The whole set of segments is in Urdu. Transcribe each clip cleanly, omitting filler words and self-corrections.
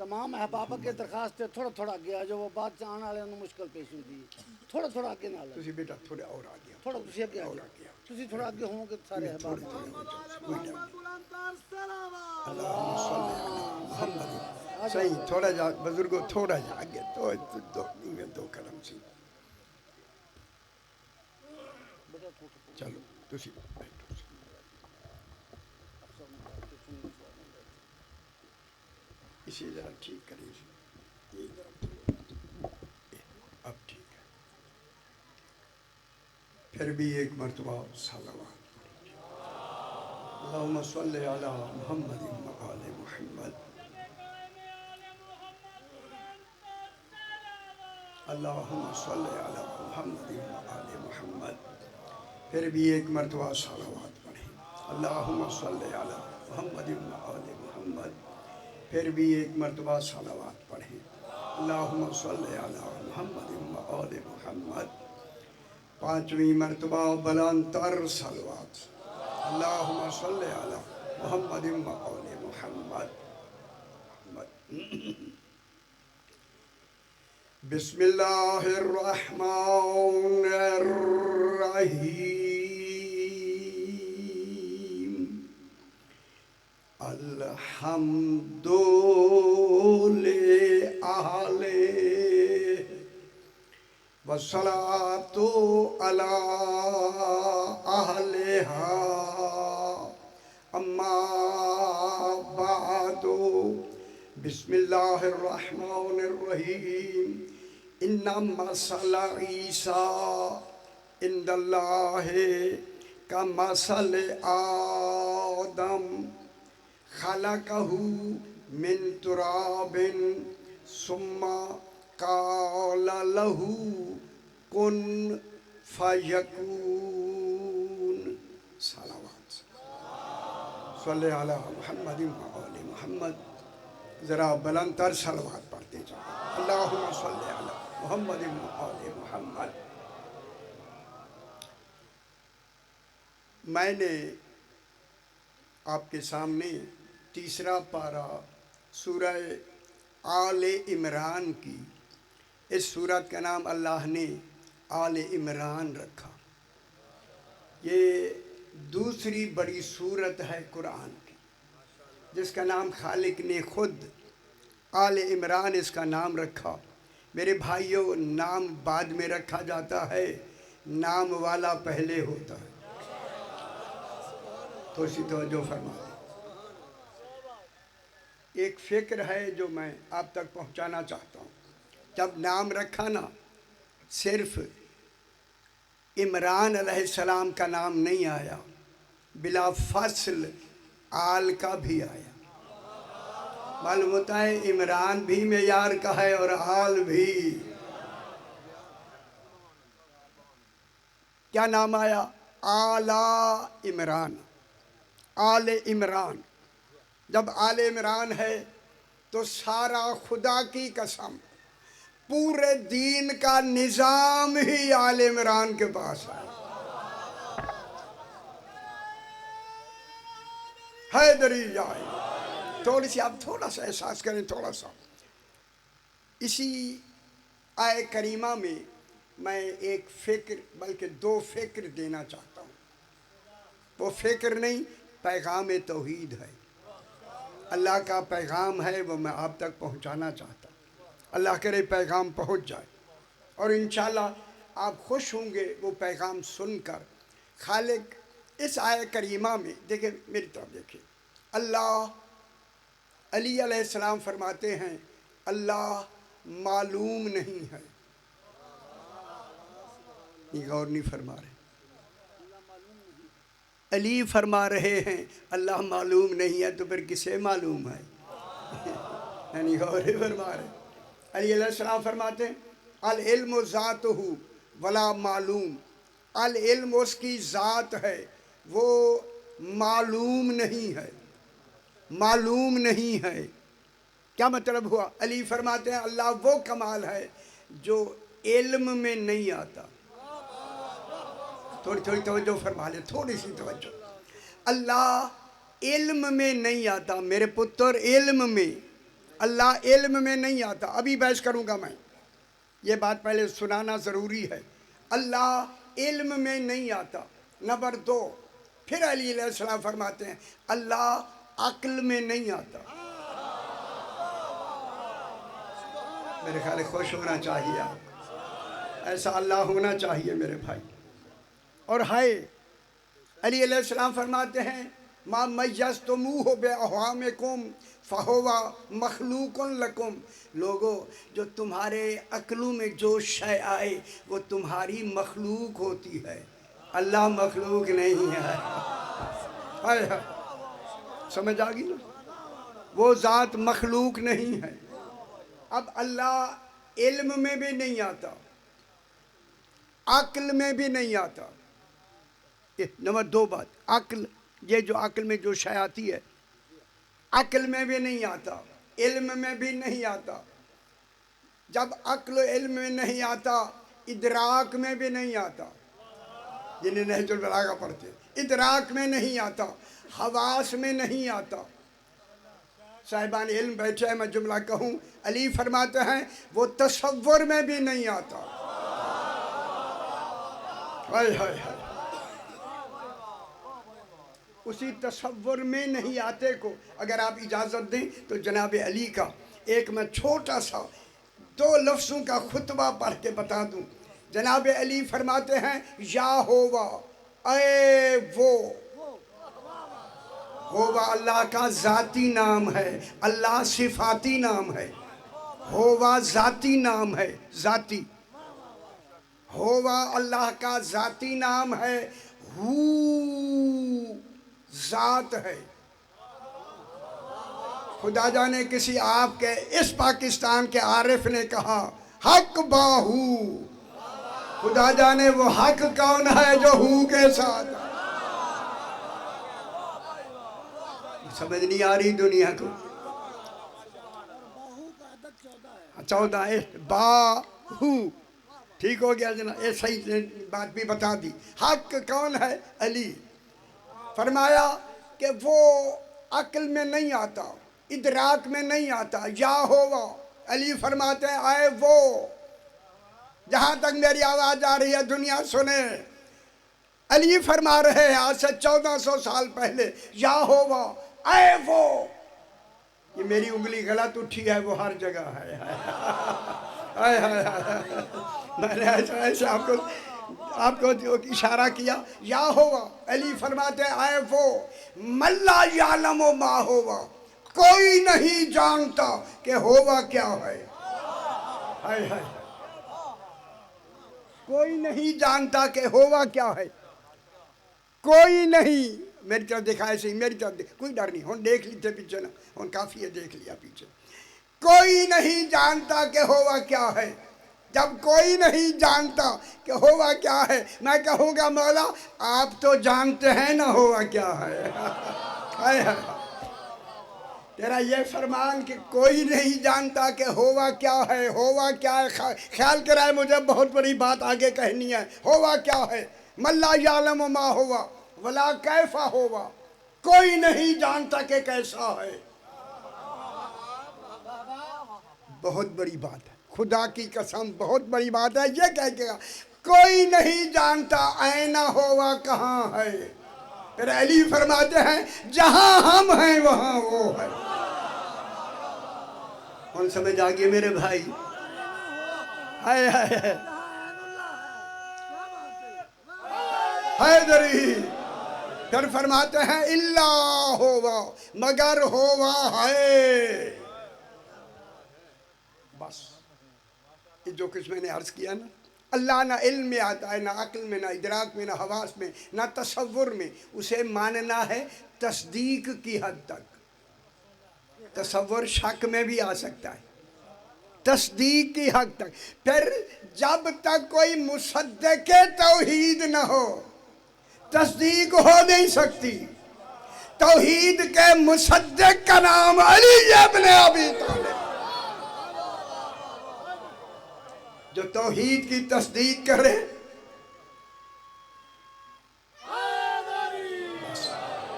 تمام احباب کے درخواست ہے تھوڑا تھوڑا اگے آ جاؤ وہ بعد چ آنے والوں مشکل پیش ہوتی ہے تھوڑا تھوڑا اگے نہ لو تسی بیٹا تھوڑے اور آ گیا تھوڑا تسی اگے آ اور جاؤ آ گیا تسی تھوڑا اگے ہوں گے سارے احباب تھوڑے تھوڑے ہو جاؤ کوئی ڈر نہیں اللہم صلی علی محمد صحیح تھوڑا جا بزرگوں تھوڑا جا آگے دو قدم سی چلو تسی بیٹھو سی اسی ذرا ٹھیک کریں سی یہ ذرا تھوڑا اب ٹھیک ہے پھر بھی ایک مرتبہ صلوات اللہم صلی علی محمد و آل محمد اللہم صلی علی محمد و آل محمد پھر بھی ایک مرتبہ صلوات پڑھیں اللہم صلی علی محمد و آل محمد پھر بھی ایک مرتبہ صلوات پڑھیں اللہم صلی علی محمد و آل محمد پانچویں مرتبہ بلند تر صلوات اللہم صلی علی محمد و آل محمد بسم اللہ الرحمن الرحیم الحمد للہ والصلاة علی اہلہا اما بعد بسم اللہ الرحمن الرحیم ان مثل عیسیٰ عند اللہ کمثل آدم خلقہ من تراب ثم قال له کن فیکون صلوات صلی علی محمد و آل محمد ذرا بلند تر صلوات پڑھتے جاؤ اللہم صلی علی محمد و آل محمد میں نے آپ کے سامنے تیسرا پارہ سورہ آل عمران کی اس سورت کا نام اللہ نے آل عمران رکھا یہ دوسری بڑی سورت ہے قرآن کی جس کا نام خالق نے خود آل عمران اس کا نام رکھا میرے بھائیوں نام بعد میں رکھا جاتا ہے نام والا پہلے ہوتا ہے تو اسی توجہ فرما دیں ایک فکر ہے جو میں آپ تک پہنچانا چاہتا ہوں جب نام رکھا نا صرف عمران علیہ السلام کا نام نہیں آیا بلا فصل آل کا بھی آیا معلوم ہوتا ہے عمران بھی معیار کا ہے اور آل بھی کیا نام آیا آلہ عمران آل عمران جب آل عمران ہے تو سارا خدا کی قسم پورے دین کا نظام ہی آل عمران کے پاس ہے حیدری جائے تھوڑی سی آپ تھوڑا سا احساس کریں تھوڑا سا اسی آیہ کریمہ میں میں ایک فکر بلکہ دو فکر دینا چاہتا ہوں وہ فکر نہیں پیغام توحید ہے اللہ کا پیغام ہے وہ میں آپ تک پہنچانا چاہتا ہوں اللہ کرے پیغام پہنچ جائے اور انشاءاللہ آپ خوش ہوں گے وہ پیغام سن کر خالق اس آیہ کریمہ میں دیکھیں میری طرف دیکھیں اللہ علی علیہ السلام فرماتے ہیں اللہ معلوم نہیں ہے یہ غور نہیں فرما رہے علی فرما رہے ہیں اللہ معلوم نہیں ہے تو پھر کسے معلوم ہے یعنی غور نہیں فرما رہے علی علیہ السلام فرماتے ہیں العلم ذاتہ ولا معلوم العلم اس کی ذات ہے وہ معلوم نہیں ہے معلوم نہیں ہے کیا مطلب ہوا علی فرماتے ہیں اللہ وہ کمال ہے جو علم میں نہیں آتا تھوڑی تھوڑی توجہ فرما لے تھوڑی سی توجہ اللہ علم میں نہیں آتا میرے پتر علم میں اللہ علم میں نہیں آتا. ابھی بحث کروں گا میں, یہ بات پہلے سنانا ضروری ہے. اللہ علم میں نہیں آتا. نمبر 2, پھر علی علیہ السلام فرماتے ہیں اللہ عقل میں نہیں آتا. میرے خیال ہے خوش ہونا چاہیے آپ, ایسا اللہ ہونا چاہیے میرے بھائی. اور ہائے علی علیہ السلام فرماتے ہیں ما میزتموہ باحوامکم فہو مخلوق لکم. لوگو جو تمہارے عقلوں میں جو شے آئے وہ تمہاری مخلوق ہوتی ہے, اللہ مخلوق نہیں ہے. ہائے ہائے, سمجھ آ گئی نا, وہ ذات مخلوق نہیں ہے. اب اللہ علم میں بھی نہیں آتا, عقل میں بھی نہیں آتا. نمبر 2 بات, عقل, یہ جو عقل میں جو شے آتی ہے عقل میں بھی نہیں آتا, علم میں بھی نہیں آتا. جب عقل و علم میں نہیں آتا ادراک میں بھی نہیں آتا. جنہیں نہج البلاغہ پڑھتے, ادراک میں نہیں آتا, حواس میں نہیں آتا. صاحبان علم بیٹھے ہیں, میں جملہ کہوں, علی فرماتے ہیں وہ تصور میں بھی نہیں آتا. ہائے ہائے ہائے, اسی تصور میں نہیں آتے کو اگر آپ اجازت دیں تو جناب علی کا ایک میں چھوٹا سا 2 لفظوں کا خطبہ پڑھ کے بتا دوں. جناب علی فرماتے ہیں یا ہوا, اے وہ. ہوا اللہ کا ذاتی نام ہے, اللہ صفاتی نام ہے. ہوا ذاتی نام ہے, ذاتی. ہوا اللہ کا ذاتی نام ہے, ہو ذات ہے. خدا جانے کسی آپ کے اس پاکستان کے عارف نے کہا حق باہو. خدا جانے وہ حق کون ہے جو ہو کے ساتھ. سمجھ نہیں آ رہی دنیا کو. 14 ہے باہو, ٹھیک ہو گیا جناب, یہ صحیح بات بھی بتا دی. حق کون ہے؟ علی. فرمایا کہ وہ عقل میں نہیں آتا, ادراک میں نہیں آتا. یا ہوا, علی فرماتے ہیں اے وہ. جہاں تک میری آواز آ رہی ہے دنیا سنے, علی فرما رہے ہیں آج سے 1400 سال پہلے, یا ہوا اے وہ. یہ میری انگلی غلط اٹھی ہے, وہ ہر جگہ ہے. میں نے ایسے آپ کو اشارہ کیا. یا ہوا, علی فرماتے ہیں اے وہ. من لا یعلم ما ہوا, کوئی نہیں جانتا کہ ہوا کیا ہے. ہائے ہائے, کوئی نہیں جانتا کہ ہوا کیا ہے. کوئی نہیں. میری طرف دیکھا ایسے ہی, میری طرف کوئی ڈر نہیں. ہوں دیکھ لیتے پیچھے نا, ہوں کافی ہے دیکھ لیا پیچھے. کوئی نہیں جانتا کہ ہوا کیا ہے. جب کوئی نہیں جانتا کہ ہوا کیا ہے, میں کہوں گا مولا آپ تو جانتے ہیں نا ہوا کیا ہے. ہائے ہائے, تیرا یہ فرمان کہ کوئی نہیں جانتا کہ ہوا کیا ہے, ہوا کیا ہے. خیال کرائے مجھے بہت بڑی بات آگے کہنی ہے. ہوا کیا ہے؟ من لا یعلم ما ہوا ولا کیف ہوا, کوئی نہیں جانتا کہ کیسا ہے. بہت بڑی بات ہے, خدا کی قسم بہت بڑی بات ہے. یہ کہہ کے کوئی نہیں جانتا اینا ہوا کہاں ہے. پھر علی فرماتے ہیں جہاں ہم ہیں وہاں وہ ہے. کون سمجھ آگئے میرے بھائی؟ ہائے ہائے حیدری. پھر فرماتے ہیں اللہ ہوا, مگر ہوا ہے. بس یہ جو کچھ میں نے عرض کیا نا, اللہ نہ علم میں آتا ہے, نہ عقل میں, نہ ادراک میں, نہ حواس میں, نہ تصور میں. اسے ماننا ہے تصدیق کی حد تک. تصور شک میں بھی آ سکتا ہے, تصدیق کی حد تک. پھر جب تک کوئی مصدق توحید نہ ہو تصدیق ہو نہیں سکتی. توحید کے مصدق کا نام علی ابن ابی طالب, جو توحید کی تصدیق کرے.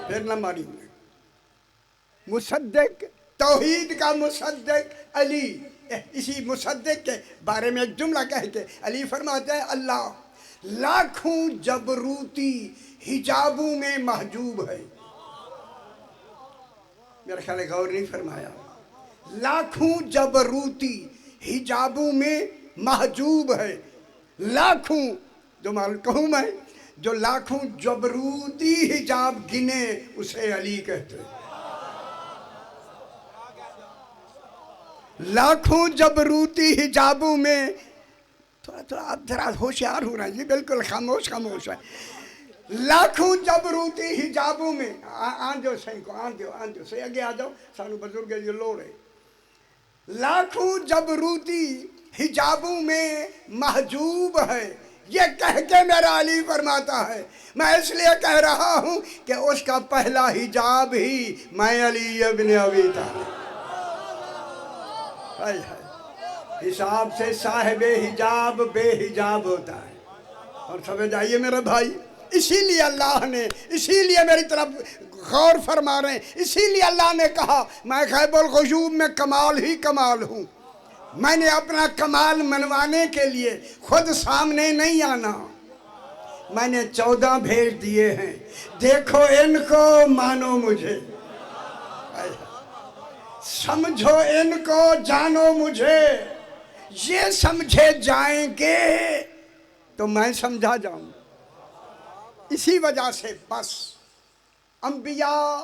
پھر نہ مانی. مصدق توحید کا مصدق علی. اسی مصدق کے بارے میں ایک جملہ کہہ کے علی فرماتے ہیں اللہ لاکھوں جبروتی حجابوں میں محجوب ہے. میرا خیال ہے غور نہیں فرمایا. لاکھوں جبروتی حجابوں میں محجوب ہے. لاکھوں جو معلوم کہوں میں جو لاکھوں جبروتی حجاب گنے اسے علی کہتے ہیں. لاکھوں جبروتی حجابوں میں تھوڑا آپ ذرا ہوشیار ہو رہا ہے. یہ بالکل خاموش ہے. لاکھوں جبروتی حجابوں میں آن جو سائن کو آن دیو سے اگے آ جاؤ سانو بزرگ یہ لوڑ ہے. لاکھوں جبروتی حجابوں میں محجوب ہے. یہ کہہ کے میرا علی فرماتا ہے میں اس لیے کہہ رہا ہوں کہ اس کا پہلا حجاب ہی میں علی ابن ابی طالب. حساب سے صاحب حجاب بے حجاب ہوتا ہے. اور سمجھ آئیے میرے بھائی اسی لیے اللہ نے اسی لیے میری طرف غور فرما رہے ہیں. اسی لیے اللہ نے کہا میں غیب الغیوب میں کمال ہی کمال ہوں. میں نے اپنا کمال منوانے کے لیے خود سامنے نہیں آنا. میں نے 14 بھیج دیے ہیں. دیکھو ان کو مانو مجھے سمجھو ان کو جانو مجھے. یہ سمجھے جائیں گے تو میں سمجھا جاؤں. اسی وجہ سے بس انبیاء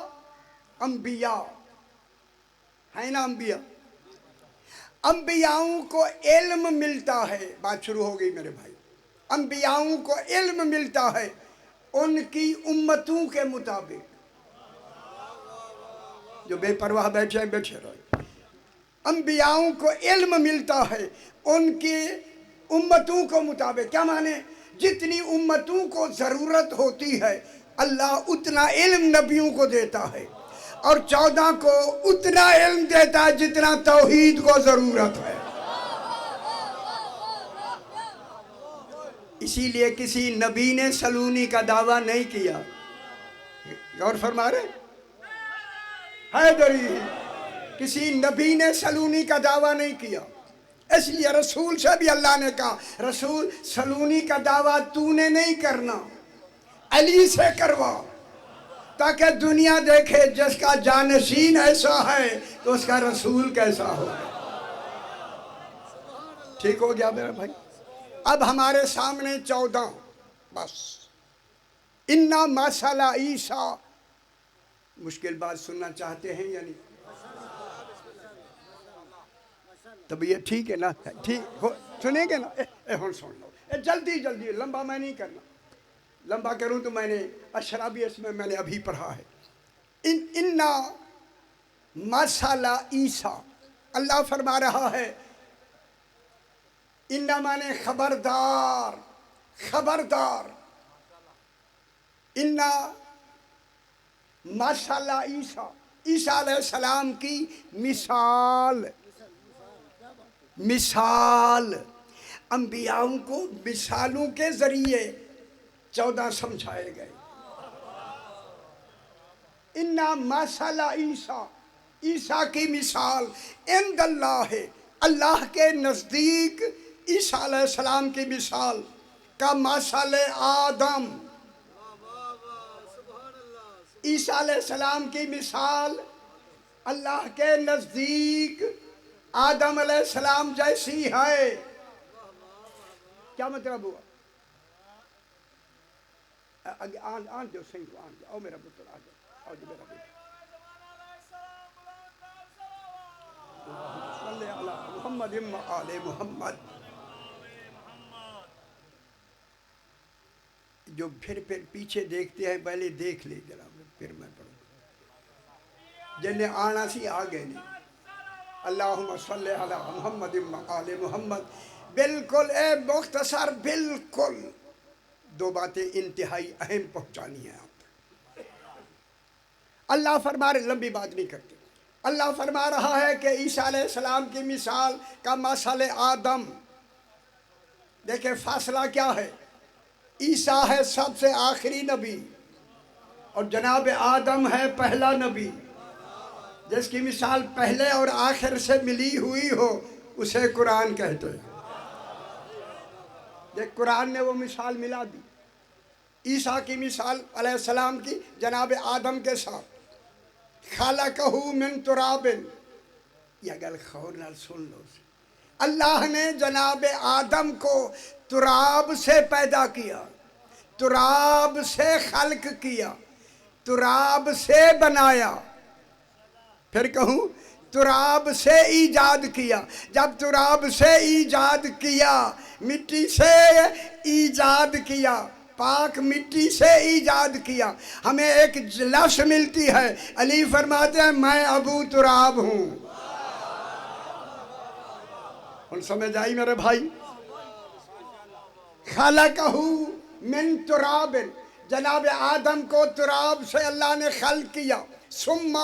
ہے نا. انبیاؤں کو علم ملتا ہے. بات شروع ہو گئی میرے بھائی. انبیاؤں کو علم ملتا ہے ان کی امتوں کے مطابق. جو بے پرواہ بیٹھے رہے. انبیاؤں کو علم ملتا ہے ان کی امتوں کو مطابق. کیا مانے جتنی امتوں کو ضرورت ہوتی ہے اللہ اتنا علم نبیوں کو دیتا ہے اور 14 کو اتنا علم دیتا ہے جتنا توحید کو ضرورت ہے. اسی لیے کسی نبی نے سلونی کا دعویٰ نہیں کیا. غور فرما رہے حیدری کسی نبی نے سلونی کا دعویٰ نہیں کیا. اس لیے رسول سے بھی اللہ نے کہا رسول سلونی کا دعویٰ تو نے نہیں کرنا علی سے کروا تاکہ دنیا دیکھے جس کا جانشین ایسا ہے تو اس کا رسول کیسا ہوگا. ٹھیک ہو گیا میرا بھائی. اب ہمارے سامنے 14 بس. انا مسئلہ عیسیٰ. مشکل بات سننا چاہتے ہیں یا نہیں؟ تب یہ ٹھیک ہے نا. ٹھیک سنیں گے نا. سن لو جلدی لمبا میں نہیں کرنا. لمبا کروں تو میں نے اشرابی اس میں نے ابھی پڑھا ہے. انا مسئلہ عیسیٰ. اللہ فرما رہا ہے انا مانے خبردار. انا مسئلہ عیسیٰ. عیسیٰ علیہ السلام کی مثال انبیاؤں کو مثالوں کے ذریعے 14 سمجھائے گئے. انا مسئلہ عیسیٰ. عیسیٰ کی مثال عند اللہ ہے. اللہ کے نزدیک عیسیٰ علیہ السلام کی مثال کا مثل آدم. عیسیٰ علیہ السلام کی مثال اللہ کے نزدیک آدم علیہ السلام جیسی ہے. کیا مطلب ہوا؟ آن جو سنگ آن جو. آؤ میرا پتر آ جاؤ. آؤ جو میرا بیٹا. صلی علی محمد آل محمد. جو پھر پیچھے دیکھتے ہیں پہلے دیکھ لے ذرا پھر میں پڑھوں. جنہیں آنا سی آگے نہیں. اللہم صلی علی محمد آل محمد. بالکل مختصر بالکل 2 باتیں انتہائی اہم پہنچانی ہیں آپ. اللہ فرما رہے لمبی بات نہیں کرتے. اللہ فرما رہا ہے کہ عیسیٰ علیہ السلام کی مثال کا مثل آدم. دیکھیں فاصلہ کیا ہے. عیسیٰ ہے سب سے آخری نبی اور جناب آدم ہے پہلا نبی. جس کی مثال پہلے اور آخر سے ملی ہوئی ہو اسے قرآن کہتے ہیں۔ دیکھ قرآن نے وہ مثال ملا دی۔ عیسیٰ کی مثال علیہ السلام کی جناب آدم کے ساتھ، خلقہ من تراب، یہ گل خور نال سن لو۔ اللہ نے جناب آدم کو تراب سے پیدا کیا، تراب سے خلق کیا، تراب سے بنایا، پھر کہوں تراب سے ایجاد کیا۔ جب تراب سے ایجاد کیا، مٹی سے ایجاد کیا، پاک مٹی سے ایجاد کیا، ہمیں ایک لفظ ملتی ہے، علی فرماتے ہیں میں ابو تراب ہوں۔ ان سمجھ آئی میرے بھائی؟ خلقہ من تراب، جناب آدم کو تراب سے اللہ نے خلق کیا۔ ثم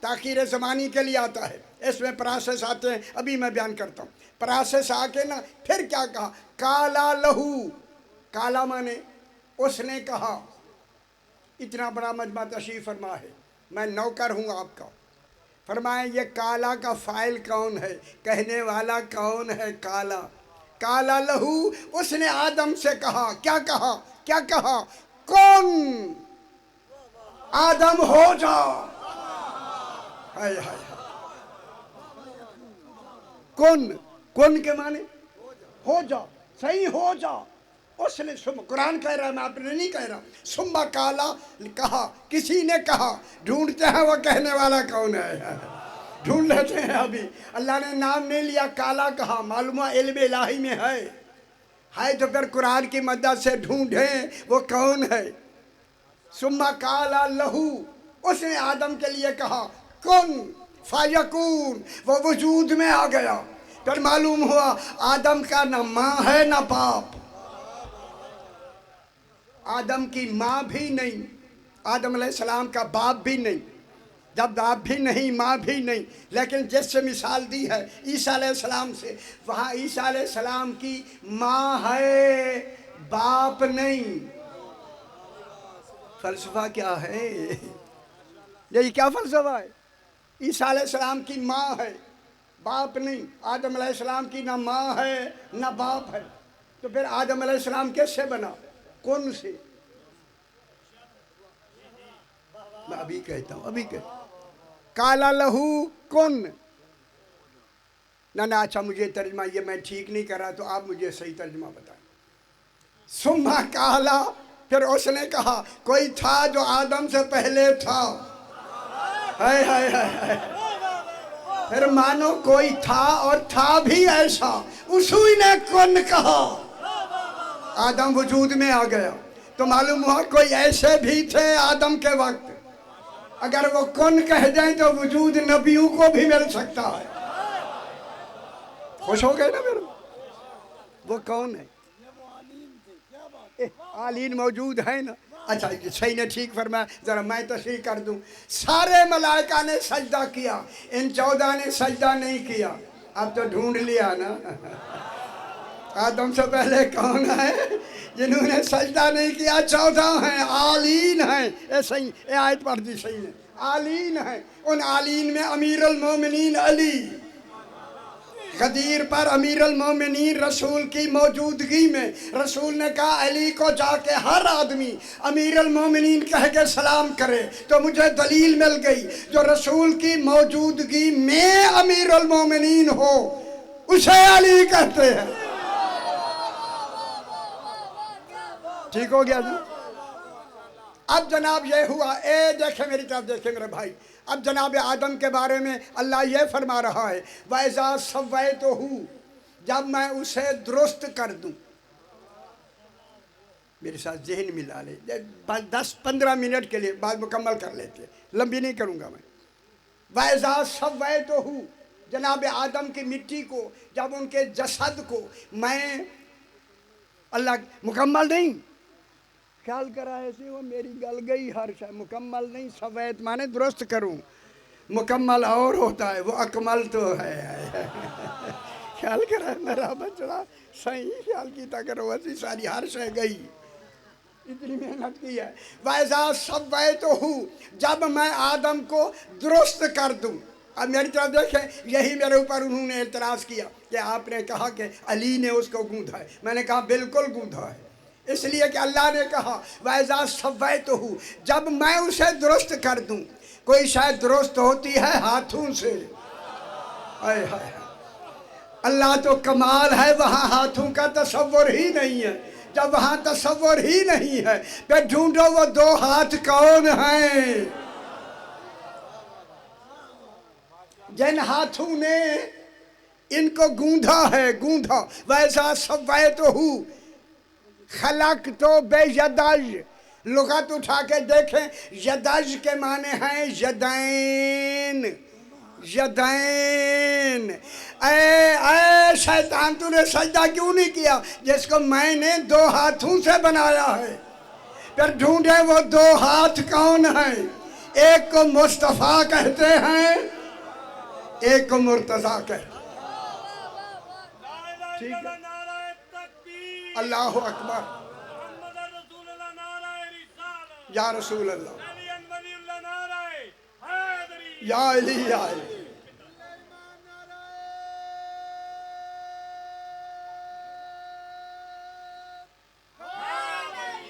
تاخیر زمانی کے لیے آتا ہے، اس میں پراسس آتے ہیں، ابھی میں بیان کرتا ہوں۔ پراسس آ کے نا پھر کیا کہا؟ کالا لہو، کالا مانے اس نے کہا۔ اتنا بڑا مجمع تشریف فرما ہے، میں نوکر ہوں آپ کا۔ فرمائیں یہ کالا کا فاعل کون ہے؟ کہنے والا کون ہے؟ کالا۔ کالا لہو، اس نے آدم سے کہا، کیا کہا؟ کیا کہا؟ کون آدم ہو جا۔ ہائے ہائے کن کے معنی ہو جا، صحیح ہو جا۔ اس نے قرآن کہہ رہا ہے، میں آپ نے نہیں کہہ رہا۔ سمبا کالا کہا، کسی نے کہا، ڈھونڈتے ہیں وہ کہنے والا کون ہے، ڈھونڈ لیتے ہیں ابھی۔ اللہ نے نام نہیں لیا، کالا کہا، معلوم علم الہی میں ہے تو پھر قرآن کی مدد سے ڈھونڈیں وہ کون ہے۔ سمبا کالا لہو، اس نے آدم کے لیے کہا کن فیکون، وہ وجود میں آ گیا۔ پھر معلوم ہوا آدم کا نہ ماں ہے نہ باپ، آدم کی ماں بھی نہیں، آدم علیہ السلام کا باپ بھی نہیں، جب باپ بھی نہیں ماں بھی نہیں، لیکن جس سے مثال دی ہے عیسیٰ علیہ السلام سے، وہاں عیسیٰ علیہ السلام کی ماں ہے باپ نہیں۔ فلسفہ کیا ہے یہ؟ کیا فلسفہ ہے؟ عیسیٰ علیہ السلام کی ماں ہے باپ نہیں، آدم علیہ السلام کی نہ ماں ہے نہ باپ ہے، تو پھر آدم علیہ السلام کیسے بنا؟ کون سے؟ میں ابھی کہتا ہوں، کالا لہو کن۔ نہ اچھا مجھے ترجمہ یہ میں ٹھیک نہیں کر رہا، تو آپ مجھے صحیح ترجمہ بتائیں۔ سما کالا، پھر اس نے کہا کوئی تھا جو آدم سے پہلے تھا۔ ہائے ہائے ہائے، پھر مانو کوئی تھا اور تھا بھی ایسا، اسی نے کن کہا، آدم وجود میں آ گیا۔ تو معلوم ہوا کوئی ایسے بھی تھے آدم کے وقت، اگر وہ کن کہہ جائیں تو وجود نبیوں کو بھی مل سکتا ہے۔ خوش ہو گئے نا میرے؟ وہ کون ہے؟ عالین موجود ہے نا؟ اچھا صحیح نے ٹھیک فرمایا، ذرا میں تشریح کر دوں۔ سارے ملائکہ نے سجدہ کیا، ان 14 نے سجدہ نہیں کیا۔ اب تو ڈھونڈ لیا نا آدم سے پہلے کون ہے جنہوں نے سجدہ نہیں کیا؟ 14 ہیں، عالین ہیں۔ یہ آیت پڑھ دی صحیح ہے، عالین ہیں۔ ان عالین میں امیر المومنین علی، غدیر پر امیر المومنین رسول کی موجودگی میں رسول نے کہا علی کو جا کے ہر آدمی امیر المومنین کہہ کے سلام کرے، تو مجھے دلیل مل گئی جو رسول کی موجودگی میں امیر المومنین ہو اسے علی کہتے ہیں۔ ٹھیک ہو گیا جی؟ اب جناب یہ ہوا، دیکھیں میری طرف دیکھیں میرے بھائی، اب جناب آدم کے بارے میں اللہ یہ فرما رہا ہے وَإِذَا سَوَّيْتُهُ، جب میں اسے درست کر دوں۔ میرے ساتھ ذہن ملا لے، 10-15 منٹ کے لیے بات مکمل کر لیتے، لمبی نہیں کروں گا میں۔ وَإِذَا سَوَّيْتُهُ، جناب آدم کی مٹی کو، جب ان کے جسد کو میں اللہ مکمل نہیں خیال کرا ایسے، وہ میری گل گئی ہر شے، مکمل نہیں، سویت مانے درست کروں، مکمل اور ہوتا ہے، وہ اکمل تو ہے۔ خیال کرا میرا بچڑا، صحیح خیال کیتا کرو، ایسی ساری ہر شے گئی، اتنی محنت کی ہے. وَإِذَا سَوَّيْتُهُ جب میں آدم کو درست کر دوں. اب میری طرف دیکھیں, یہی میرے اوپر انہوں نے اعتراض کیا کہ آپ نے کہا کہ علی نے اس کو گوندھا ہے. میں نے کہا بالکل گوندھا ہے, اس لیے کہ اللہ نے کہا وَإِذَا سَوَّيْتُهُ جب میں اسے درست کر دوں. کوئی شاید درست ہوتی ہے ہاتھوں سے. آئے ہائے, اللہ تو کمال ہے, وہاں ہاتھوں کا تصور ہی نہیں ہے. جب وہاں تصور ہی نہیں ہے پھر ڈھونڈو وہ دو ہاتھ کون ہیں جن ہاتھوں نے ان کو گوندھا ہے. گوندھا. ویسا سویتہو خلقتو بیدج. لغت اٹھا کے دیکھیں, یدج کے معنی ہیں یدین. یدین. اے شیطان, تو نے سجدہ کیوں نہیں کیا جس کو میں نے دو ہاتھوں سے بنایا ہے؟ پھر ڈھونڈے وہ دو ہاتھ کون ہیں. ایک کو مصطفیٰ کہتے ہیں, ایک کو مرتضیٰ کہتے ہیں. ٹھیک ہے, اللہ اکبر, یا رسول اللہ, یا علی, یا علی.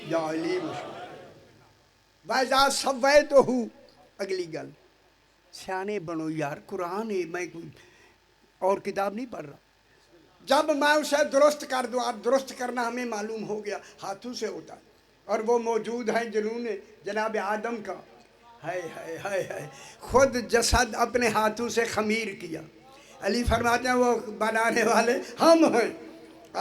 یا علی مشہور. وَإِذَا سَوَّيْتُهُ اگلی گل, سیانے بنو یار, قرآن ہے, میں کوئی اور کتاب نہیں پڑھ رہا. جب میں اسے درست کر دوں, اب درست کرنا ہمیں معلوم ہو گیا ہاتھوں سے ہوتا ہے, اور وہ موجود ہیں جنہوں نے جناب آدم کا ہائے ہائے ہائے ہائے خود جسد اپنے ہاتھوں سے خمیر کیا. علی فرماتے ہیں وہ بنانے والے ہم ہیں,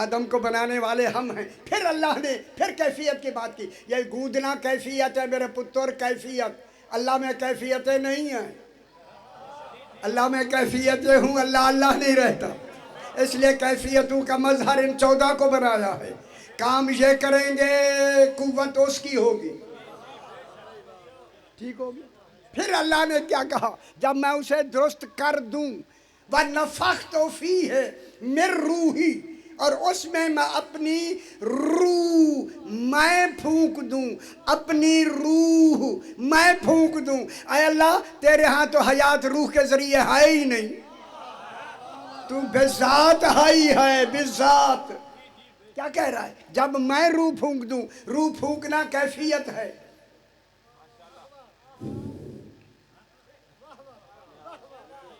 آدم کو بنانے والے ہم ہیں. پھر اللہ نے پھر کیفیت کی بات کی. یہ گودنا کیفیت ہے میرے پتر, کیفیت. اللہ میں کیفیتیں نہیں ہیں, اللہ میں کیفیتیں ہوں, اللہ نہیں رہتا. اس لیے کیفیتوں کا مظہر ان 14 کو بنایا ہے. کام یہ کریں گے, قوت اس کی ہوگی. ٹھیک ہوگی. پھر اللہ نے کیا کہا جب میں اسے درست کر دوں, وَنَفَخْتُ فِيهِ مِن رُوحِي اور اس میں اپنی روح میں پھونک دوں, اپنی روح میں پھونک دوں. اے اللہ تیرے ہاں تو حیات روح کے ذریعے ہے ہی نہیں, تو بذات ہے, بذات. کیا کہہ رہا ہے؟ جب میں روح پھونک دوں, روح پھونکنا کیفیت ہے.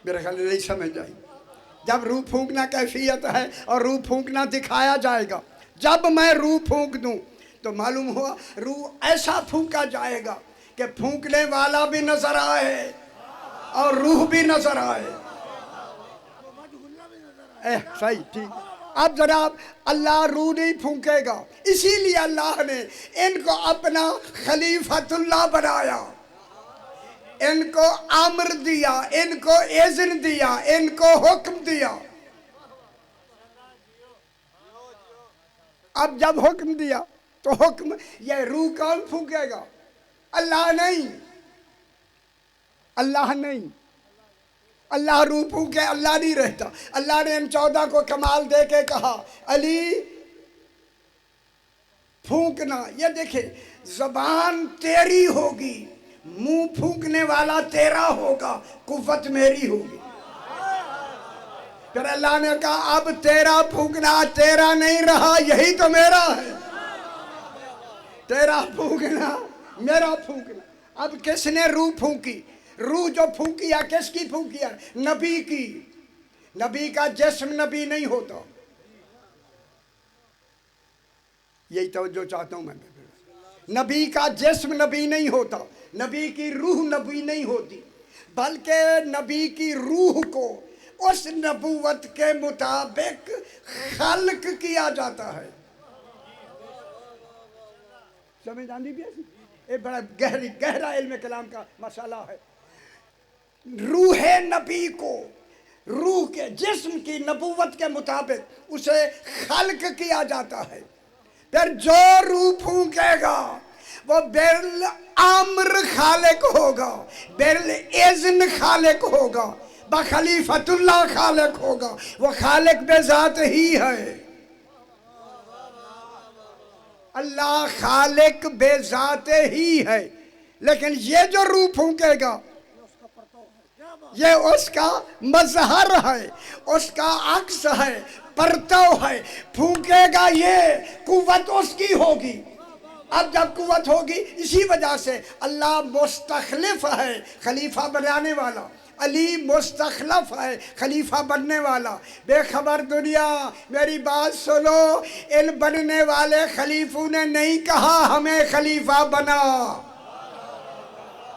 میرے خیال نہیں سمجھ آئی. جب روح پھونکنا کیفیت ہے اور روح پھونکنا دکھایا جائے گا. جب میں روح پھونک دوں تو معلوم ہوا روح ایسا پھونکا جائے گا کہ پھونکنے والا بھی نظر آئے اور روح بھی نظر آئے. صحیح, ٹھیک. اب جناب اللہ روح نہیں پھونکے گا, اسی لیے اللہ نے ان کو اپنا خلیفۃ اللہ بنایا, ان کو امر دیا, ان کو اذن دیا, ان کو حکم دیا. اب جب حکم دیا تو حکم, یہ روح کون پھونکے گا؟ اللہ نہیں, اللہ نہیں. اللہ روح پھونکے, اللہ نہیں رہتا. اللہ نے ان 14 کو کمال دے کے کہا علی پھونکنا. یہ دیکھیں, زبان تیری ہوگی, منہ پھونکنے والا تیرا ہوگا, قوت میری ہوگی. پھر اللہ نے کہا اب تیرا پھونکنا تیرا نہیں رہا, یہی تو میرا ہے. تیرا پھونکنا میرا پھونکنا. اب کس نے روح پھونکی؟ روح جو پھونکی ہے کس کی پھونکی ہے؟ نبی کی. نبی کا جسم نبی نہیں ہوتا. یہی توجہ چاہتا ہوں میں. نبی کا جسم نبی نہیں ہوتا, نبی کی روح نبی نہیں ہوتی, بلکہ نبی کی روح کو اس نبوت کے مطابق خلق کیا جاتا ہے. سمجھ آندی بھی ایسی؟ یہ بڑا گہرا علم کلام کا مسئلہ ہے. روح نبی کو روح کے جسم کی نبوت کے مطابق اسے خلق کیا جاتا ہے. پھر جو روح پھونکے گا وہ بالامر خالق ہوگا, بالاذن خالق ہوگا, بخلیفۃ اللہ خالق ہوگا. وہ خالق بے ذات ہی ہے. اللہ خالق بے ذات ہی ہے، لیکن یہ جو روح پھونکے گا یہ اس کا مظہر ہے، اس کا عکس ہے، پرتو ہے، پھونکے گا یہ قوت اس کی ہوگی۔ اب جب قوت ہوگی، اسی وجہ سے اللہ مستخلف ہے، خلیفہ بنانے والا، علی مستخلف ہے، خلیفہ بننے والا۔ بے خبر دنیا میری بات سنو، ان بننے والے خلیفوں نے نہیں کہا ہمیں خلیفہ بنا،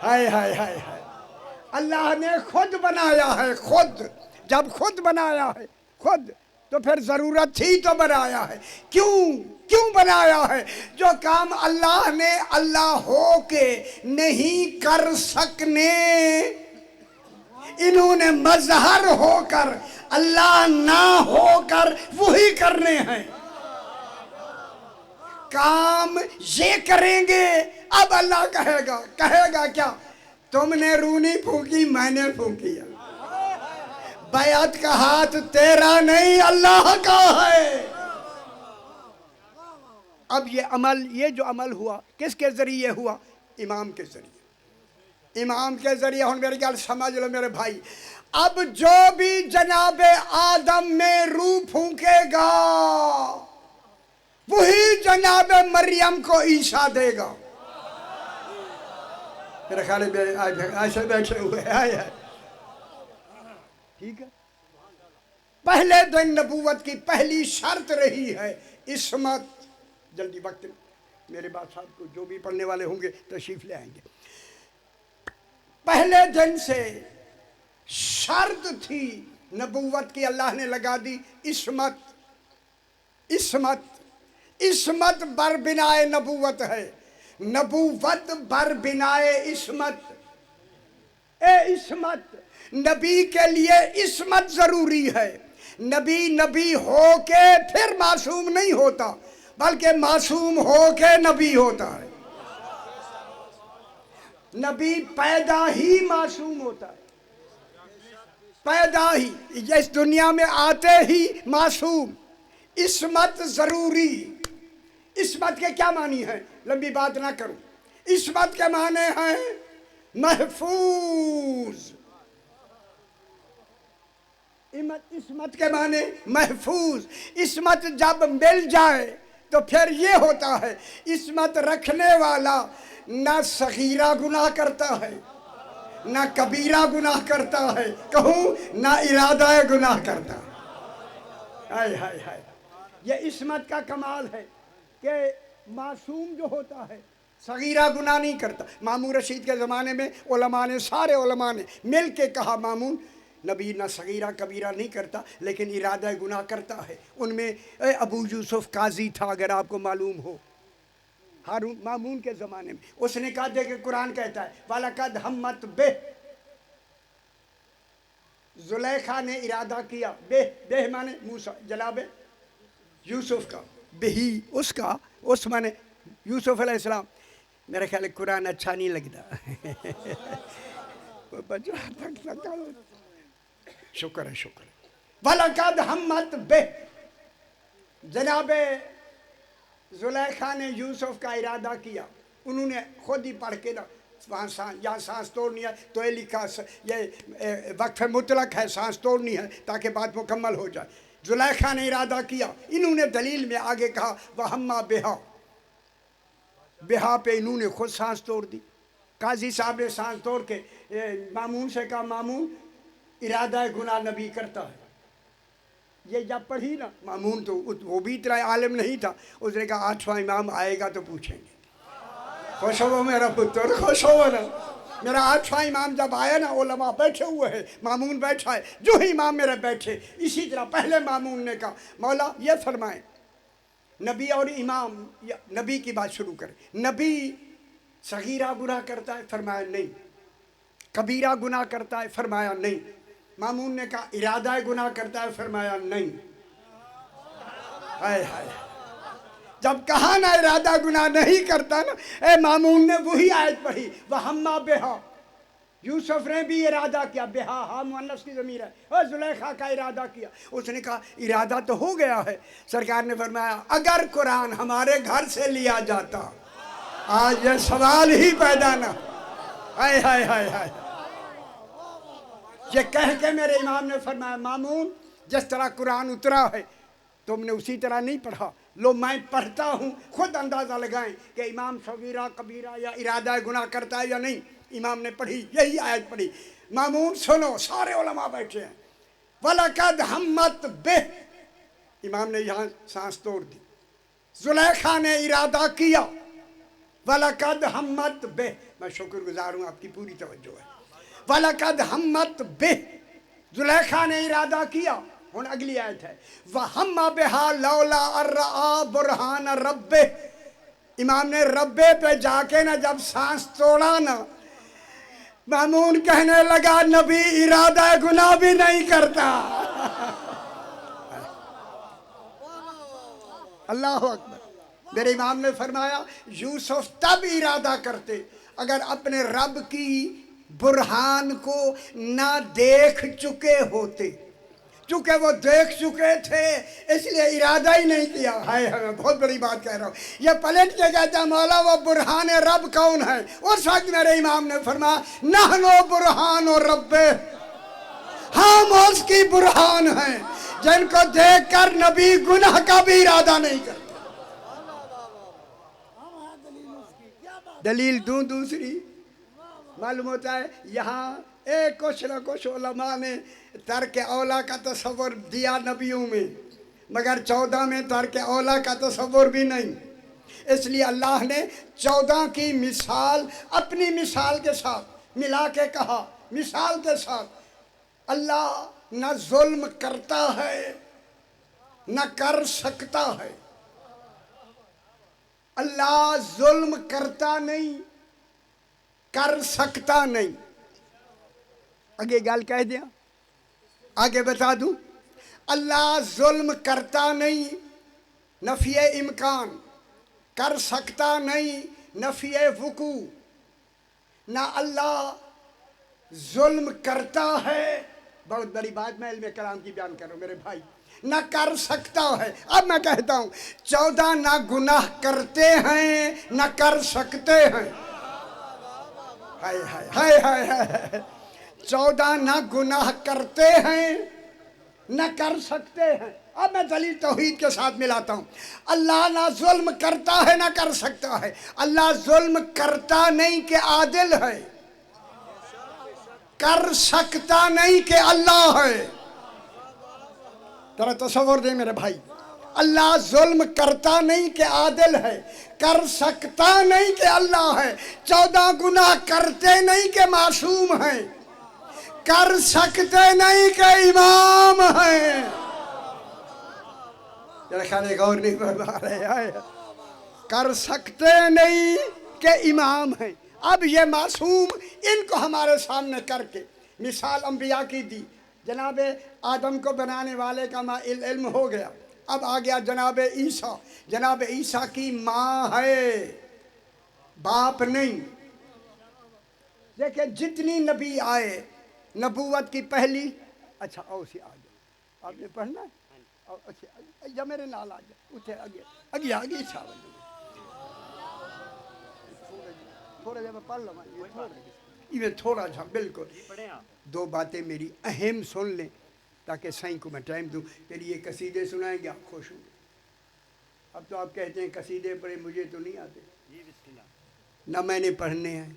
ہائے ہائے ہائے ہائے، اللہ نے خود بنایا ہے، خود۔ جب خود بنایا ہے خود، تو پھر ضرورت تھی تو بنایا ہے۔ کیوں بنایا ہے؟ جو کام اللہ نے اللہ ہو کے نہیں کر سکنے، انہوں نے مظہر ہو کر اللہ نہ ہو کر وہی کرنے ہیں۔ کام یہ کریں گے، اب اللہ کہے گا کیا؟ تم نے روح نہیں پھونکی، میں نے پھونکی ہے۔ بیعت کا ہاتھ تیرا نہیں، اللہ کا ہے۔ اب یہ جو عمل ہوا کس کے ذریعے ہوا؟ امام کے ذریعے، امام کے ذریعے۔ ہن میری گل سمجھ لو میرے بھائی، اب جو بھی جناب آدم میں روح پھونکے گا وہی جناب مریم کو عیسیٰ دے گا۔ میرے خیال میں ایسے بیٹھے ہوئے ہیں، ٹھیک ہے۔ پہلے دن نبوت کی پہلی شرط رہی ہے عصمت۔ جلدی وقت میرے بات صاحب کو جو بھی پڑھنے والے ہوں گے تشریف لے آئیں گے۔ پہلے دن سے شرط تھی نبوت کی، اللہ نے لگا دی عصمت۔ عصمت بر بنائے نبوت ہے، نبوت بر بنائے عصمت۔ اے عصمت، نبی کے لیے عصمت ضروری ہے۔ نبی ہو کے پھر معصوم نہیں ہوتا، بلکہ معصوم ہو کے نبی ہوتا ہے۔ نبی پیدا ہی معصوم ہوتا ہے، پیدا ہی، اس دنیا میں آتے ہی معصوم۔ عصمت ضروری۔ عصمت کے کیا معنی ہے؟ لمبی بات نہ کروں، عصمت کے معنی ہیں محفوظ۔ عصمت کے معنی محفوظ۔ عصمت جب مل جائے تو پھر یہ ہوتا ہے، عصمت رکھنے والا نہ صغیرہ گناہ کرتا ہے، نہ کبیرہ گناہ کرتا ہے، کہوں نہ ارادہ گناہ کرتا ہے۔ ہائے ہائے ہائے، یہ عصمت کا کمال ہے کہ معصوم جو ہوتا ہے صغیرہ گناہ نہیں کرتا۔ مامون رشید کے زمانے میں علماء نے، سارے علماء نے مل کے کہا مامون نبی نہ صغیرہ کبیرہ نہیں کرتا لیکن ارادہ گناہ کرتا ہے۔ ان میں ابو یوسف قاضی تھا، اگر آپ کو معلوم ہو، ہارون مامون کے زمانے میں۔ اس نے کہا دیکھیں قرآن کہتا ہے وَلَقَدْ ہَمَّتْ بِهِ، زلیخا نے ارادہ کیا، بہ مانے موسیٰ، جناب یوسف کا، بہی اس کا، اس مانے یوسف علیہ السلام۔ میرے خیال قرآن اچھا نہیں لگتا، شکر ہے شکر ہے۔ وَلَقَدْ ہَمَّتْ بِهِ، جناب زلیخا نے یوسف کا ارادہ کیا، انہوں نے خود ہی پڑھ کے نا یہاں سانس توڑنی ہے تو یہ لکھا، یہ وقف مطلق ہے، سانس توڑنی ہے تاکہ بات مکمل ہو جائے۔ زلیخا نے ارادہ کیا، انہوں نے دلیل میں آگے کہا وَهَمَّا بِهَا، بہا پہ انہوں نے خود سانس توڑ دی۔ قاضی صاحب نے سانس توڑ کے مامون سے کہا مامون ارادہ گناہ نبی کرتا ہے۔ یہ جب پڑھی نا، مامون تو وہ بھی اتنا عالم نہیں تھا، اس نے کہا 8واں امام آئے گا تو پوچھیں گے۔ خوش ہو میرا پتر، خوش ہو نا۔ میرا 8واں امام جب آیا نا، علماء بیٹھے ہوئے ہیں، مامون بیٹھا ہے، جو ہی امام میرے بیٹھے، اسی طرح پہلے مامون نے کہا مولا یہ فرمائیں نبی اور امام، نبی کی بات شروع کریں، نبی صغیرہ گناہ کرتا ہے؟ فرمایا نہیں۔ کبیرہ گناہ کرتا ہے؟ فرمایا نہیں۔ مامون نے کہا ارادہ گناہ کرتا ہے؟ فرمایا نہیں۔ ہائے ہائے، جب کہا نا ارادہ گناہ نہیں کرتا نا، اے مامون نے وہی آیت پڑھی وَهَمَّا بِهَا، یوسف نے بھی ارادہ کیا، بہا ہا مؤنث کی ضمیر ہے، اور زلیخا کا ارادہ کیا. اس نے کہا ارادہ تو ہو گیا ہے. سرکار نے فرمایا اگر قرآن ہمارے گھر سے لیا جاتا آج یہ سوال ہی پیدا نہ. ہائے ہائے ہائے ہائے. یہ کہہ کے میرے امام نے فرمایا مامون جس طرح قرآن اترا ہے تم نے اسی طرح نہیں پڑھا. لو میں پڑھتا ہوں، خود اندازہ لگائیں کہ امام صغیرہ کبیرہ یا ارادہ گناہ کرتا ہے یا نہیں. امام نے پڑھی، یہی آیت پڑھی. مامون سنو، سارے علماء بیٹھے ہیں. وَلَقَدْ ہَمَّتْ بِهِ، امام نے یہاں سانس توڑ دی. زلیخا نے ارادہ کیا. وَلَقَدْ ہَمَّتْ بِهِ، میں شکر گزار ہوں آپ کی پوری توجہ ہے. وَلَقَدْ ہَمَّتْ بِهِ، زلیخا نے ارادہ کیا. ہن اگلی آیت ہے وَهَمَّ بِهَا لَوْلَا أَن رَأَىٰ بُرْهَانَ رَبِّهِ. امام نے ربے پہ جا کے نا جب سانس توڑا نا، مامون کہنے لگا نبی ارادہ گناہ بھی نہیں کرتا. اللہ اکبر. میرے امام نے فرمایا یوسف تب ارادہ کرتے اگر اپنے رب کی برہان کو نہ دیکھ چکے ہوتے. چونکہ وہ دیکھ چکے تھے اس لیے ارادہ ہی نہیں کیا. ہائے ہائے، بہت بڑی بات کہہ رہا ہوں. یہ پلٹ کے کہتا مولا وہ برہان رب کون ہے؟ اس وقت میرے امام نے فرمایا نحنو برہان و رب، ہم اس کی برہان ہیں جن کو دیکھ کر نبی گناہ کا بھی ارادہ نہیں کرتا. دلیل دوں دوسری. معلوم ہوتا ہے یہاں ایک کچھ نہ کچھ علماء نے ترک اولا کا تصور دیا نبیوں میں، مگر 14 میں ترک اولا کا تصور بھی نہیں. اس لیے اللہ نے 14 کی مثال اپنی مثال کے ساتھ ملا کے کہا. مثال کے ساتھ اللہ نہ ظلم کرتا ہے نہ کر سکتا ہے. اللہ ظلم کرتا نہیں، کر سکتا نہیں. آگے گال کہہ دیا، آگے بتا دوں. اللہ ظلم کرتا نہیں، نفی امکان، کر سکتا نہیں، نفی وقوع. نہ اللہ ظلم کرتا ہے، بہت بڑی بات میں علم کلام کی بیان کروں میرے بھائی، نہ کر سکتا ہے. اب میں کہتا ہوں 14 نہ گناہ کرتے ہیں نہ کر سکتے ہیں. ہائے ہائے ہائے ہائے ہائے. 14 نہ گناہ کرتے ہیں نہ کر سکتے ہیں. اب میں دلیل توحید کے ساتھ ملاتا ہوں. اللہ نہ ظلم کرتا ہے نہ کر سکتا ہے. اللہ ظلم کرتا نہیں کہ عادل ہے، کر سکتا نہیں کہ اللہ ہے. ذرا تصور دیں میرے بھائی، اللہ ظلم کرتا نہیں کہ عادل ہے، کر سکتا نہیں کہ اللہ ہے. 14 گناہ کرتے نہیں کہ معصوم ہیں، کر سکتے نہیں کہ امام ہیں. میرے خیال غور نہیں فرما رہے. کر سکتے نہیں کہ امام ہیں. اب یہ معصوم ان کو ہمارے سامنے کر کے مثال انبیاء کی دی. جناب آدم کو بنانے والے کا ماں علم ہو گیا. اب آ گیا جناب عیسیٰ. جناب عیسیٰ کی ماں ہے، باپ نہیں. دیکھیں جتنی نبی آئے نبوت کی پہلی، اچھا او سی آ جائے، آپ نے پڑھنا ہے. اچھا یا میرے نال آ جائے، اٹھے آگے آگے آگے چھاول تھوڑا جب پڑھ لو یہ تھوڑا سا بالکل. 2 باتیں میری اہم سن لیں تاکہ سائیں کو میں ٹائم دوں. پھر یہ قصیدے سنائیں گے آپ خوش ہوں گے. اب تو آپ کہتے ہیں قصیدے پڑھے، مجھے تو نہیں آتے، نہ میں نے پڑھنے ہیں.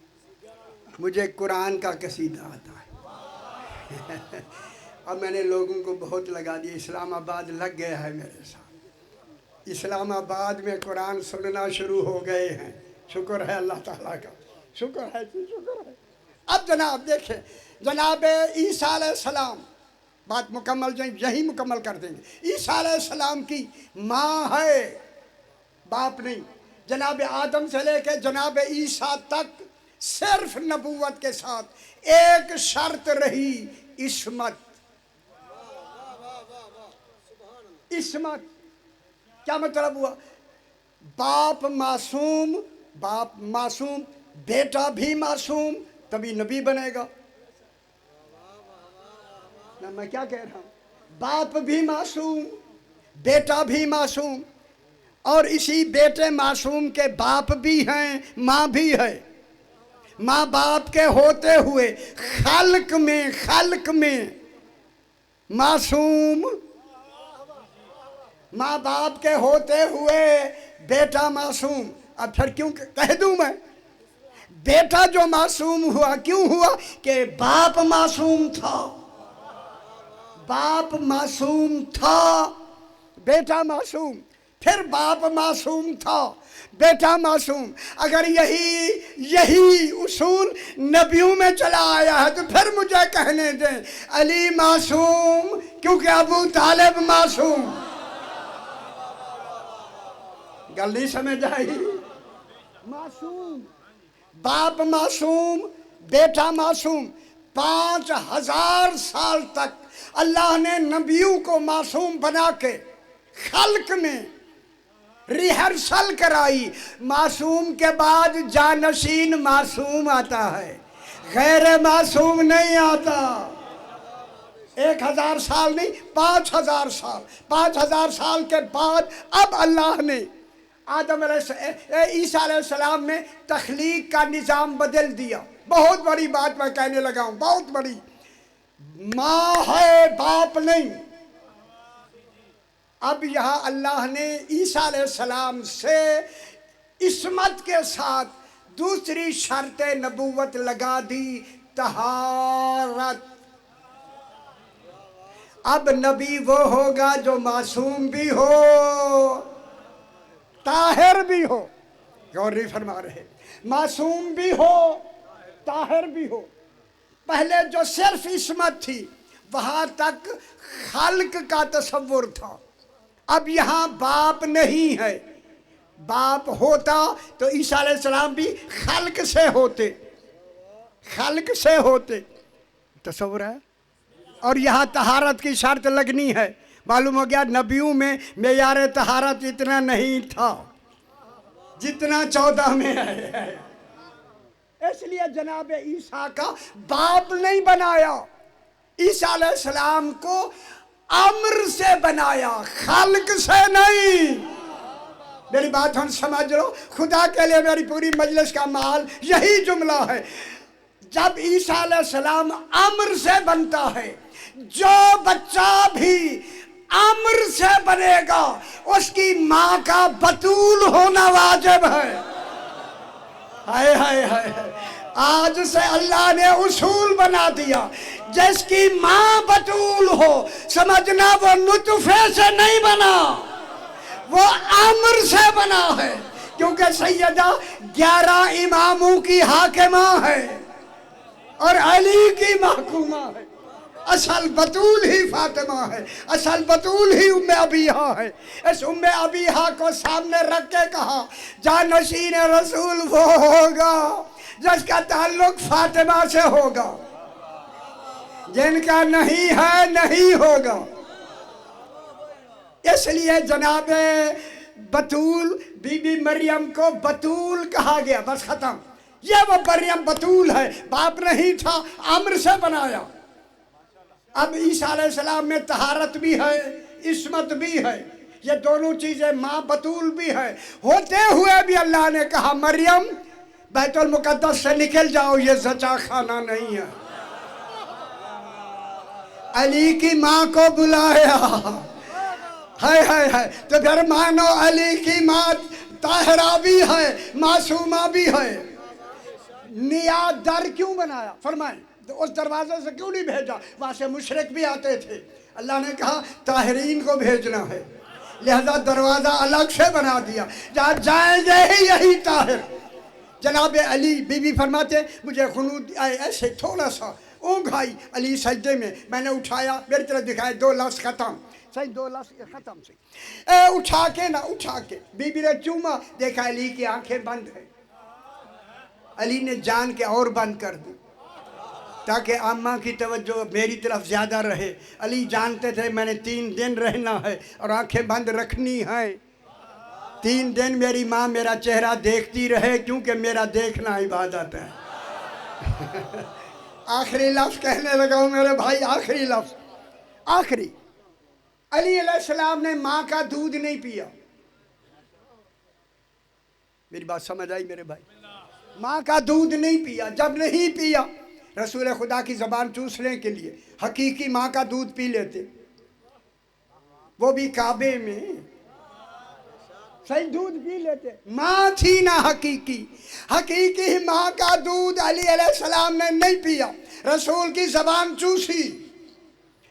مجھے قرآن کا قصیدہ آتا ہے. اب میں نے لوگوں کو بہت لگا دیا. اسلام آباد لگ گیا ہے میرے ساتھ. اسلام آباد میں قرآن سننا شروع ہو گئے ہیں. شکر ہے اللہ تعالیٰ کا، شکر ہے شکر ہے. اب جناب دیکھیں جناب عیسیٰ علیہ السلام، بات مکمل جائیں یہی مکمل کر دیں گے. عیسیٰ علیہ السلام کی ماں ہے، باپ نہیں. جناب آدم سے لے کے جناب عیسیٰ تک صرف نبوت کے ساتھ ایک شرط رہی، عصمت. عصمت کیا مطلب ہوا؟ باپ معصوم، بیٹا بھی معصوم، تبھی نبی بنے گا نہ۔ میں کیا کہہ رہا ہوں، باپ بھی معصوم، بیٹا بھی معصوم، اور اسی بیٹے معصوم کے باپ بھی ہیں، ماں بھی ہے۔ ماں باپ کے ہوتے ہوئے خلق میں معصوم، ماں باپ کے ہوتے ہوئے بیٹا معصوم۔ اب پھر کیوں کہہ دوں میں، بیٹا جو معصوم ہوا کیوں ہوا؟ کہ باپ معصوم تھا، باپ معصوم تھا، بیٹا معصوم، پھر باپ معصوم تھا، بیٹا معصوم۔ اگر یہی اصول نبیوں میں چلا آیا ہے تو پھر مجھے کہنے دیں علی معصوم کیونکہ ابو طالب معصوم۔ گل نہیں سمجھ آئی؟ معصوم، باپ معصوم، بیٹا معصوم۔ 5000 سال تک اللہ نے نبیوں کو معصوم بنا کے خلق میں ریہرسل کرائی۔ معصوم کے بعد جانشین معصوم آتا ہے، غیر معصوم نہیں آتا۔ 1000 سال نہیں، 5000 سال، 5000 سال کے بعد اب اللہ نے عیسیٰ علیہ السلام میں تخلیق کا نظام بدل دیا۔ بہت بڑی بات میں کہنے لگا ہوں، بہت بڑی۔ ماں ہے، باپ نہیں۔ اب یہاں اللہ نے عیسیٰ علیہ السلام سے عصمت کے ساتھ دوسری شرط نبوت لگا دی، طہارت۔ اب نبی وہ ہوگا جو معصوم بھی ہو، طاہر بھی ہو۔ غور نہیں فرما رہے، معصوم بھی ہو، طاہر بھی ہو۔ پہلے جو صرف عصمت تھی وہاں تک خلق کا تصور تھا، اب یہاں باپ نہیں ہے۔ باپ ہوتا تو عیسیٰ علیہ السلام بھی خلق سے ہوتے، خلق سے ہوتے، تصور ہے۔ اور یہاں طہارت کی شرط لگنی ہے۔ معلوم ہو گیا نبیوں میں معیار طہارت اتنا نہیں تھا جتنا 14 میں ہے۔ اس لیے جناب عیسیٰ کا باپ نہیں بنایا، عیسیٰ علیہ السلام کو امر سے بنایا، خلق سے نہیں۔ میری بات ہم سمجھ لو، خدا کے لیے میری پوری مجلس کا مال یہی جملہ ہے۔ جب عیسیٰ علیہ السلام امر سے بنتا ہے، جو بچہ بھی امر سے بنے گا اس کی ماں کا بتول ہونا واجب ہے۔ ہائے ہائے ہائے، آج سے اللہ نے اصول بنا دیا، جس کی ماں بتول ہو سمجھنا وہ نطفے سے نہیں بنا، وہ امر سے بنا ہے، کیونکہ سیدہ 11 اماموں کی حاکمہ ہے اور علی کی محکومہ ہے۔ اصل بتول ہی فاطمہ ہے، اصل بتول ہی ام ابیہا ہے۔ اس ام ابیہا کو سامنے رکھ کے کہا جانشین رسول وہ ہوگا جس کا تعلق فاطمہ سے ہوگا، جن کا نہیں ہے نہیں ہوگا۔ اس لیے جناب بتول بی بی مریم کو بتول کہا گیا، بس ختم۔ یہ وہ مریم بتول ہے، باپ نہیں تھا، امر سے بنایا۔ اب عیسیٰ علیہ السلام میں طہارت بھی ہے، عصمت بھی ہے، یہ دونوں چیزیں، ماں بتول بھی ہے۔ ہوتے ہوئے بھی اللہ نے کہا مریم بیت المقدس سے نکل جاؤ، یہ زچا خانہ نہیں ہے۔ علی کی ماں کو بلایا، ہائے ہائے ہائے، تو پھر مانو علی کی ماں طاہرہ بھی ہے، معصومہ بھی ہے۔ نیاد در کیوں بنایا؟ فرمائیں، اس دروازے سے کیوں نہیں بھیجا؟ وہاں سے مشرک بھی آتے تھے، اللہ نے کہا طاہرین کو بھیجنا ہے، لہذا دروازہ الگ سے بنا دیا، جہاں جائیں گے ہی یہی طاہر۔ جناب علی بی بی فرماتے مجھے خنود آئے، ایسے تھوڑا سا اونگھ آئی علی سجدے میں نے اٹھایا، میری طرف دکھائے، 2 لفظ ختم، صحیح 2 لفظ ختم سے اٹھا کے نہ اٹھا کے بی بی نے چوما، دیکھا علی کی آنکھیں بند ہیں۔ علی نے جان کے اور بند کر دی تاکہ اماں کی توجہ میری طرف زیادہ رہے۔ علی جانتے تھے میں نے 3 دن رہنا ہے اور آنکھیں بند رکھنی ہے، 3 دن میری ماں میرا چہرہ دیکھتی رہے، کیونکہ میرا دیکھنا عبادت ہے۔ آخری لفظ کہنے لگا ہوں میرے بھائی، آخری لفظ، آخری۔ علی علیہ السلام نے ماں کا دودھ نہیں پیا۔ میری بات سمجھ آئی میرے بھائی؟ ماں کا دودھ نہیں پیا۔ جب نہیں پیا، رسول خدا کی زبان چوسنے کے لیے حقیقی ماں کا دودھ پی لیتے، وہ بھی کعبے میں صحیح دودھ پی لیتے۔ ماں تھی نا حقیقی، حقیقی ماں کا دودھ علی علیہ السلام نے نہیں پیا، رسول کی زبان چوسی۔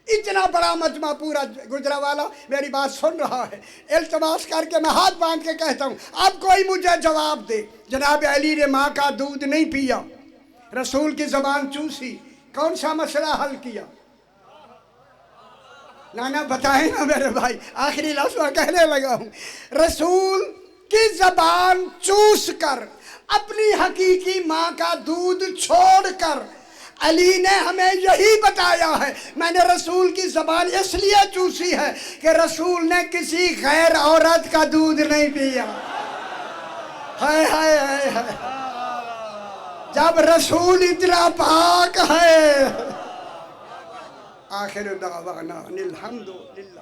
اتنا بڑا مجمع پورا گجرانوالہ میری بات سن رہا ہے، التماس کر کے میں ہاتھ باندھ کے کہتا ہوں، اب کوئی مجھے جواب دے۔ جناب علی نے ماں کا دودھ نہیں پیا، رسول کی زبان چوسی، کون سا مسئلہ حل کیا؟ نانا بتائیں نا میرے بھائی، آخری لفظ میں کہنے لگا ہوں، رسول کی زبان چوس کر اپنی حقیقی ماں کا دودھ چھوڑ کر علی نے ہمیں یہی بتایا ہے، میں نے رسول کی زبان اس لیے چوسی ہے کہ رسول نے کسی غیر عورت کا دودھ نہیں پیا۔ ہائے ہائے ہائے ہائے، جب رسول اتنا پاک ہے۔ آخر دعوانا ان الحمد للہ۔